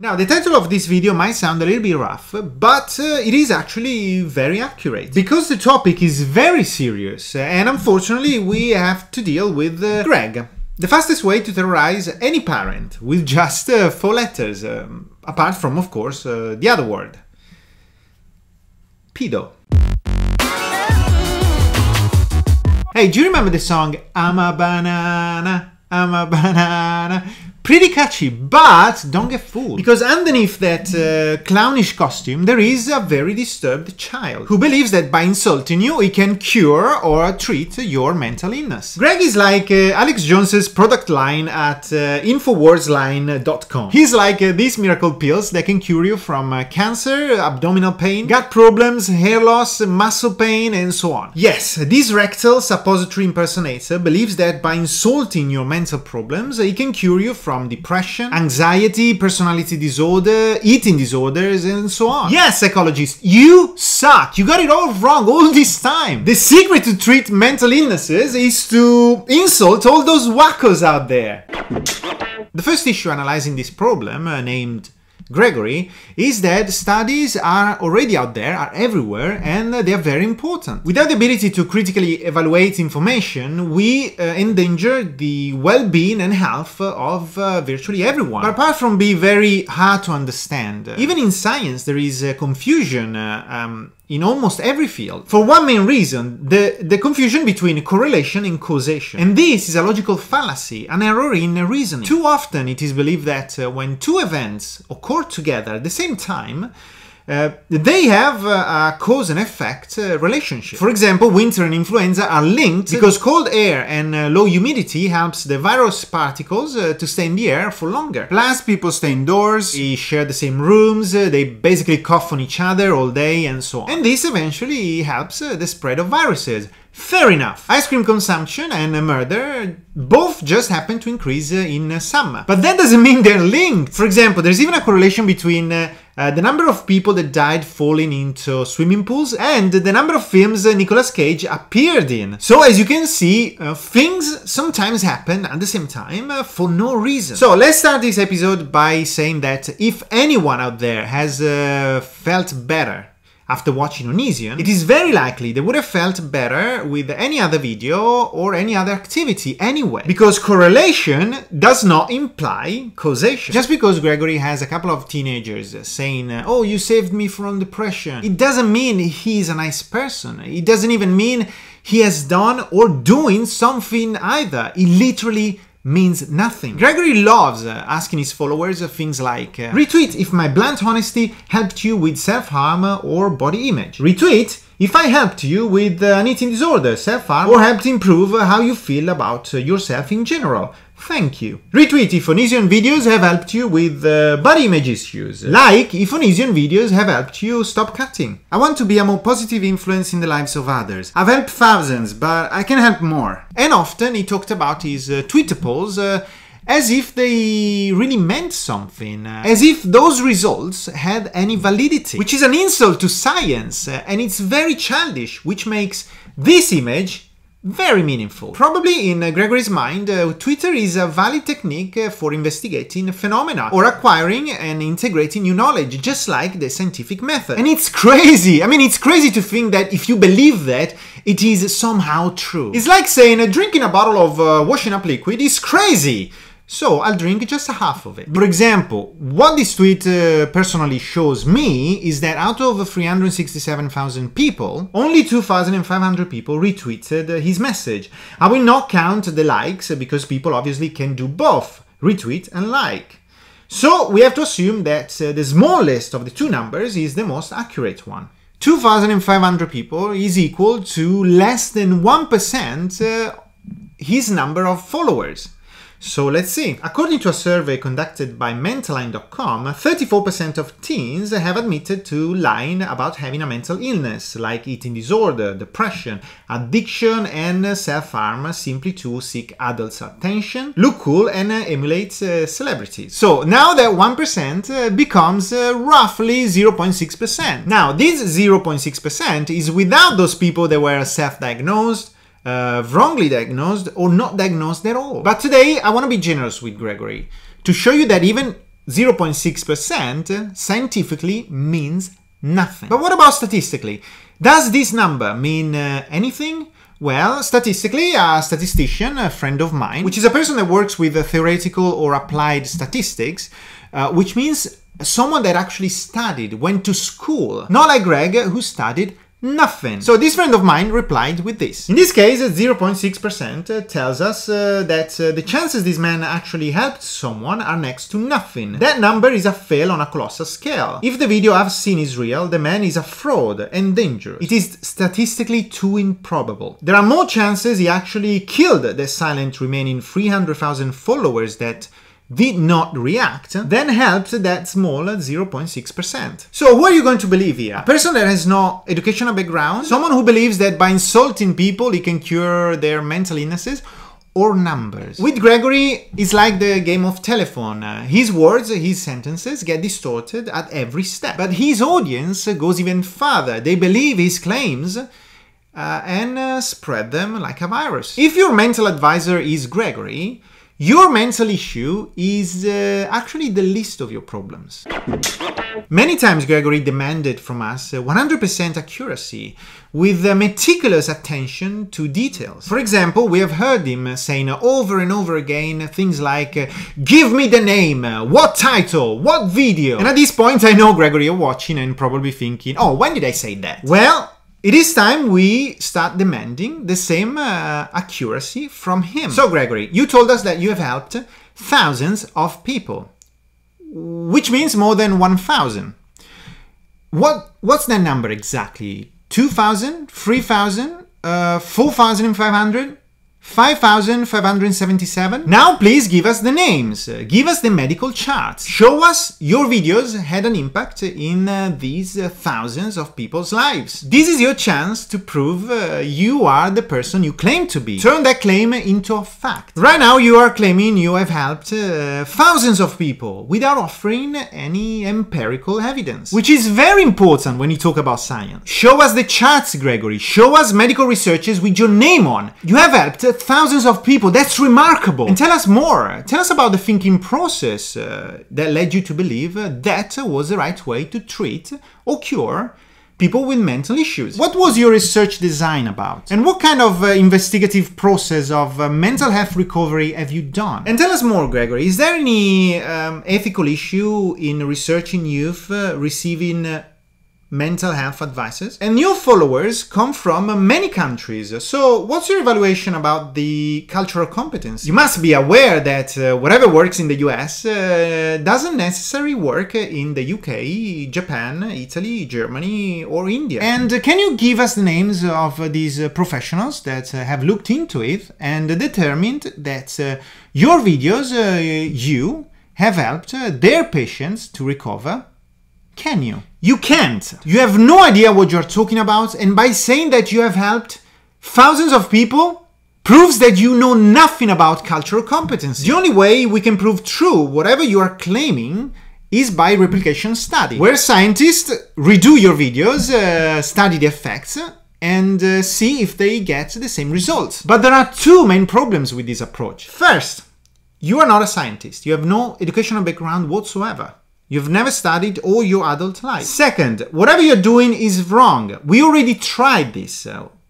Now, the title of this video might sound a little bit rough, but it is actually very accurate. Because the topic is very serious, and unfortunately we have to deal with Greg. The fastest way to terrorize any parent with just 4 letters, apart from, of course, the other word. Pedo. Hey, do you remember the song I'm a banana, I'm a banana? Pretty catchy, but don't get fooled. Because underneath that clownish costume, there is a very disturbed child who believes that by insulting you, he can cure or treat your mental illness. Greg is like Alex Jones's product line at infowarsline.com. He's like these miracle pills that can cure you from cancer, abdominal pain, gut problems, hair loss, muscle pain, and so on. Yes, this rectal suppository impersonator believes that by insulting your mental problems, he can cure you from depression, anxiety, personality disorder, eating disorders, and so on. Yes, psychologists, you suck. You got it all wrong all this time. The secret to treat mental illnesses is to insult all those wackos out there. The first issue analyzing this problem, named Gregory, is that studies are already out there, are everywhere, and they are very important. Without the ability to critically evaluate information, we endanger the well-being and health of virtually everyone. But apart from being very hard to understand, even in science there is confusion in almost every field. For one main reason, the confusion between correlation and causation. And this is a logical fallacy, an error in reasoning. Too often it is believed that when two events occur together at the same time, they have a cause and effect relationship. For example, winter and influenza are linked because cold air and low humidity helps the virus particles to stay in the air for longer. Plus, people stay indoors, they share the same rooms, they basically cough on each other all day and so on. And this eventually helps the spread of viruses. Fair enough. Ice cream consumption and murder both just happen to increase in summer. But that doesn't mean they're linked. For example, there's even a correlation between the number of people that died falling into swimming pools and the number of films Nicolas Cage appeared in. So as you can see, things sometimes happen at the same time for no reason. So let's start this episode by saying that if anyone out there has felt better after watching Onision, it is very likely they would have felt better with any other video or any other activity anyway. Because correlation does not imply causation. Just because Gregory has a couple of teenagers saying, "Oh, you saved me from depression," it doesn't mean he's a nice person. It doesn't even mean he has done or doing something either. It literally means nothing. Gregory loves asking his followers things like retweet if my blunt honesty helped you with self-harm or body image. Retweet if I helped you with an eating disorder, self-harm, or helped improve how you feel about yourself in general. Thank you. Retweet if Onision videos have helped you with body image issues. Like if Onision videos have helped you stop cutting. I want to be a more positive influence in the lives of others. I've helped thousands, but I can help more. And often he talked about his Twitter polls as if they really meant something, as if those results had any validity, which is an insult to science, and it's very childish, which makes this image very meaningful. Probably in Gregory's mind, Twitter is a valid technique for investigating phenomena or acquiring and integrating new knowledge, just like the scientific method. And it's crazy! I mean, it's crazy to think that if you believe that, it is somehow true. It's like saying drinking a bottle of washing up liquid is crazy, so I'll drink just a half of it. For example, what this tweet personally shows me is that out of 367,000 people, only 2,500 people retweeted his message. I will not count the likes because people obviously can do both, retweet and like. So we have to assume that the smallest of the two numbers is the most accurate one. 2,500 people is equal to less than 1% his number of followers. So let's see. According to a survey conducted by Mentalline.com, 34% of teens have admitted to lying about having a mental illness, like eating disorder, depression, addiction, and self-harm, simply to seek adults' attention, look cool, and emulate celebrities. So now that 1% becomes roughly 0.6%. Now, this 0.6% is without those people that were self-diagnosed, wrongly diagnosed, or not diagnosed at all. But today I want to be generous with Gregory to show you that even 0.6% scientifically means nothing. But what about statistically? Does this number mean anything? Well, statistically, a statistician, a friend of mine, which is a person that works with theoretical or applied statistics, which means someone that actually studied, went to school, not like Greg, who studied nothing. So this friend of mine replied with this. In this case, 0.6% tells us that the chances this man actually helped someone are next to nothing. That number is a fail on a colossal scale. If the video I've seen is real, the man is a fraud and dangerous. It is statistically too improbable. There are more chances he actually killed the silent remaining 300,000 followers that did not react, then helped that small 0.6%. So who are you going to believe here? A person that has no educational background? Someone who believes that by insulting people he can cure their mental illnesses? Or numbers? With Gregory, it's like the game of telephone. His words, his sentences get distorted at every step. But his audience goes even further. They believe his claims and spread them like a virus. If your mental advisor is Gregory, your mental issue is actually the least of your problems. Many times Gregory demanded from us 100% accuracy with meticulous attention to details. For example, we have heard him saying over and over again things like, give me the name, what title, what video. And at this point I know Gregory, you're watching and probably thinking, oh, when did I say that? Well, it is time we start demanding the same accuracy from him. So Gregory, you told us that you have helped thousands of people, which means more than 1,000. What's that number exactly? 2,000? 3,000? 4,500? 5,577? Now please give us the names, give us the medical charts, show us your videos had an impact in these thousands of people's lives. This is your chance to prove you are the person you claim to be. Turn that claim into a fact. Right now you are claiming you have helped thousands of people without offering any empirical evidence, which is very important when you talk about science. Show us the charts, Gregory. Show us medical researches with your name on. You have helped thousands of people. That's remarkable. And tell us more. Tell us about the thinking process that led you to believe that was the right way to treat or cure people with mental issues. What was your research design about? And what kind of investigative process of mental health recovery have you done? And tell us more, Gregory. Is there any ethical issue in researching youth receiving mental health advices? And your followers come from many countries. So what's your evaluation about the cultural competence? You must be aware that whatever works in the US doesn't necessarily work in the UK, Japan, Italy, Germany, or India. And can you give us the names of these professionals that have looked into it and determined that your videos, you have helped their patients to recover? Can you? You can't. You have no idea what you're talking about, and by saying that you have helped thousands of people proves that you know nothing about cultural competence. The only way we can prove true whatever you are claiming is by replication study, where scientists redo your videos, study the effects, and see if they get the same results. But there are two main problems with this approach. First, you are not a scientist. You have no educational background whatsoever. You've never studied all your adult life. Second, whatever you're doing is wrong. We already tried this.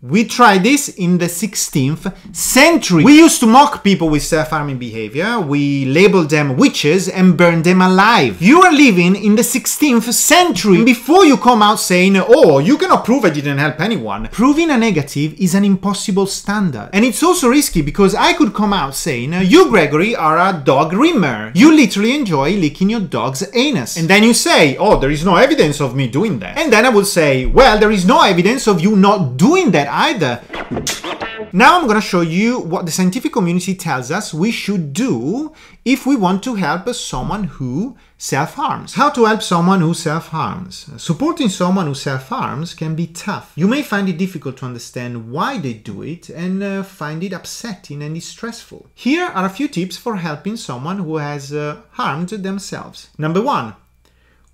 We tried this in the 16th century. We used to mock people with self-harming behavior. We labeled them witches and burned them alive. You are living in the 16th century. And before you come out saying, oh, you cannot prove I didn't help anyone. Proving a negative is an impossible standard. And it's also risky because I could come out saying, you, Gregory, are a dog rimmer. You literally enjoy licking your dog's anus. And then you say, oh, there is no evidence of me doing that. And then I would say, well, there is no evidence of you not doing that either. Now I'm gonna show you what the scientific community tells us we should do if we want to help someone who self-harms. How to help someone who self-harms. Supporting someone who self-harms can be tough. You may find it difficult to understand why they do it and find it upsetting and distressful. Here are a few tips for helping someone who has harmed themselves. Number one,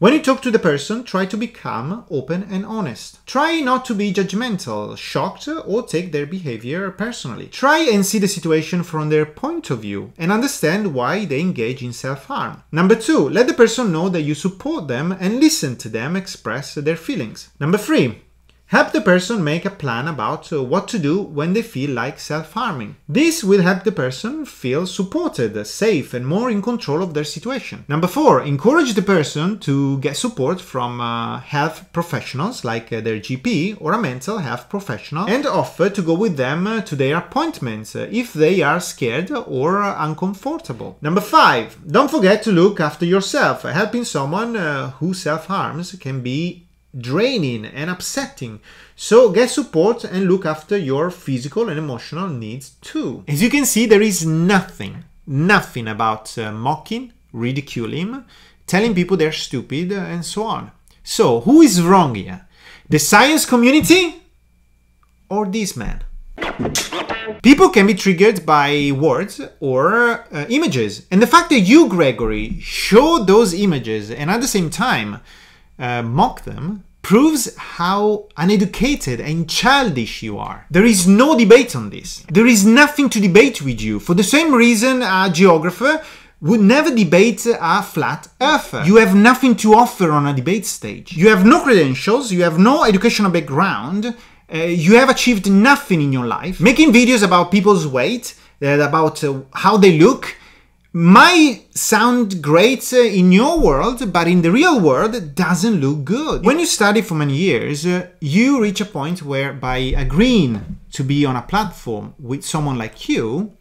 When you talk to the person, try to be calm, open and honest. Try not to be judgmental, shocked or take their behavior personally. Try and see the situation from their point of view and understand why they engage in self-harm. Number 2, let the person know that you support them and listen to them express their feelings. Number 3, help the person make a plan about what to do when they feel like self-harming. This will help the person feel supported, safe, and more in control of their situation. Number 4, encourage the person to get support from health professionals like their GP or a mental health professional and offer to go with them to their appointments if they are scared or uncomfortable. Number 5, don't forget to look after yourself. Helping someone who self-harms can be draining and upsetting, so get support and look after your physical and emotional needs too. As you can see, there is nothing about mocking, ridiculing, telling people they're stupid and so on. So who is wrong here? The science community or this man? People can be triggered by words or images, and the fact that you, Gregory, show those images and at the same time mock them proves how uneducated and childish you are. There is no debate on this. There is nothing to debate with you. For the same reason a geographer would never debate a flat earther. You have nothing to offer on a debate stage. You have no credentials, you have no educational background, you have achieved nothing in your life. Making videos about people's weight, about how they look, might sound great in your world, but in the real world it doesn't look good. When you study for many years, you reach a point where by agreeing to be on a platform with someone like you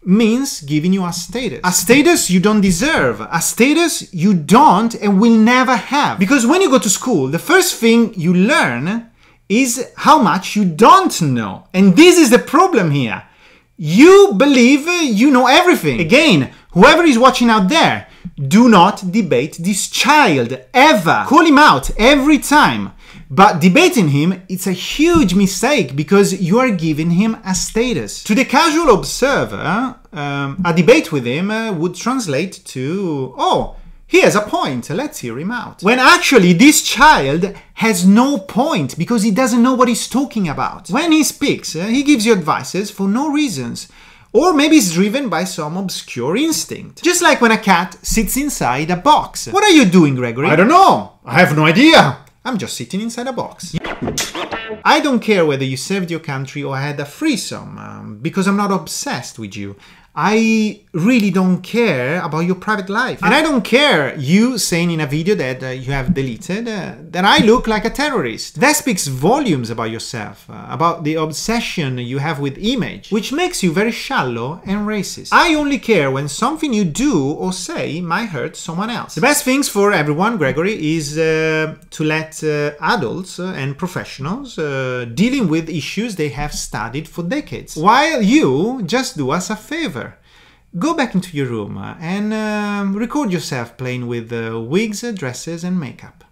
means giving you a status you don't deserve, a status you don't and will never have. Because when you go to school, the first thing you learn is how much you don't know. And this is the problem here. You believe you know everything. Again, whoever is watching out there, do not debate this child, ever. Call him out every time. But debating him, it's a huge mistake because you are giving him a status. To the casual observer, a debate with him would translate to, oh, he has a point, let's hear him out. When actually this child has no point because he doesn't know what he's talking about. When he speaks, he gives you advices for no reasons. Or maybe he's driven by some obscure instinct. Just like when a cat sits inside a box. What are you doing, Gregory? I don't know. I have no idea. I'm just sitting inside a box. I don't care whether you served your country or had a threesome, because I'm not obsessed with you. I really don't care about your private life. And I don't care you saying in a video that you have deleted that I look like a terrorist. That speaks volumes about yourself, about the obsession you have with image, which makes you very shallow and racist. I only care when something you do or say might hurt someone else. The best things for everyone, Gregory, is to let adults and professionals dealing with issues they have studied for decades, while you just do us a favor. Go back into your room and record yourself playing with wigs, dresses and makeup.